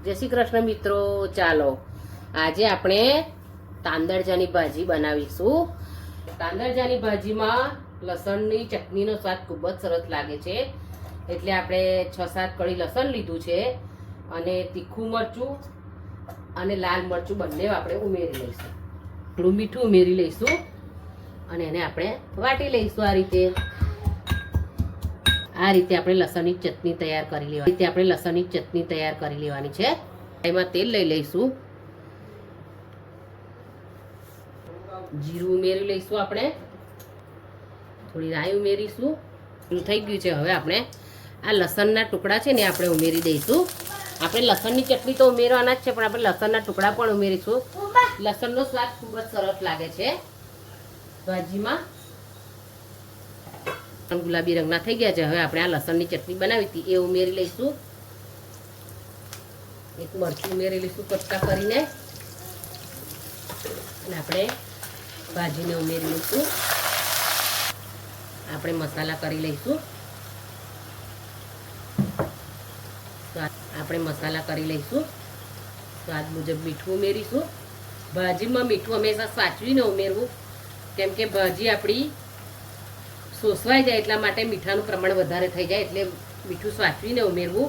જય શ્રી કૃષ્ણ મિત્રો, ચાલો આજે આપણે તાંદળજાની ભાજી બનાવીશું। તાંદળજાની ભાજીમાં લસણની ચટણીનો સ્વાદ ખૂબ જ સરસ લાગે છે, એટલે આપણે 6-7 કળી લસણ લીધું છે અને તીખું મરચું અને લાલ મરચું બંને આપણે ઉમેરી લઈશું। થોડું મીઠું ઉમેરી લઈશું અને એને આપણે વાટી લઈશું। આ રીતે આપણે લસણની ચટણી તૈયાર કરી લેવાની છે। એમાં તેલ લઈ લઈશું, જીરું ઉમેરી લઈશું, આપણે થોડી રાઈ ઉમેરીશું। થઈ ગયું છે। હવે આપણે આ લસણના ટુકડા છે ને આપણે ઉમેરી દઈશું। આપણે લસણની ચટણી તો ઉમેરવાના જ છે, પણ આપણે લસણના ટુકડા પણ ઉમેરીશું। લસણનો સ્વાદ ખૂબ જ સરસ લાગે છે ભાજીમાં। ગુલાબી રંગના થઈ ગયા છે। હવે આપણે આ લસણની ચટણી બનાવી હતી એ ઉમેરી લઈશું। એક મરચું ઉમેરી લઈશું કટકા કરીને અને આપણે ભાજીને ઉમેરી લઈશું। આપણે મસાલા કરી લઈશું। સ્વાદ મુજબ મીઠું ઉમેરીશું। ભાજીમાં મીઠું હંમેશા સાચવીને ઉમેરવું, કેમ કે ભાજી આપણી સોસવાઈ જાય એટલા માટે મીઠાનું પ્રમાણ વધારે થઈ જાય, એટલે મીઠું સાચવીને ઉમેરવું।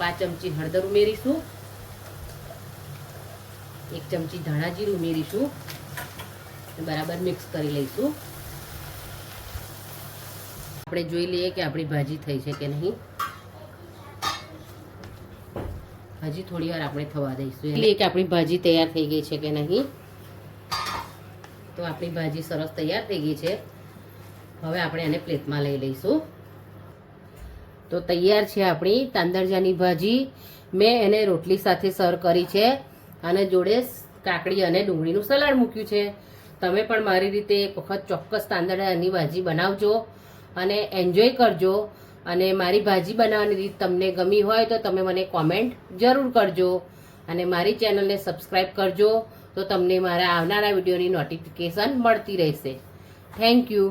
5 ચમચી હળદર ઉમેરીશું, 1 ચમચી ધાણા જીરું ઉમેરીશું, બરાબર મિક્સ કરી લઈશું। આપણે જોઈ લઈએ કે આપણી ભાજી થઈ છે કે નહીં। હજી થોડી વાર આપણે થવા દઈશું, એટલે કે આપણી ભાજી તૈયાર થઈ ગઈ છે કે નહીં। તો આપણી ભાજી સરસ તૈયાર થઈ ગઈ છે। હવે આપણે એને પ્લેટમાં લઈ લઈશું। તો તૈયાર છે આપણી તાંદળજાની ભાજી। મેં એને રોટલી સાથે સર્વ કરી છે અને જોડે કાકડી અને ડુંગળીનું સલાડ મૂક્યું છે। તમે પણ મારી રીતે એક વખત ચોક્કસ તાંદળજાની ભાજી બનાવજો અને એન્જોય કરજો। અને મારી ભાજી બનાવવાની રીત તમને ગમી હોય તો તમે મને કોમેન્ટ જરૂર કરજો અને મારી ચેનલને સબસ્ક્રાઈબ કરજો, તો તમને મારા આવનારા વિડીયોની નોટિફિકેશન મળતી રહેશે। Thank you.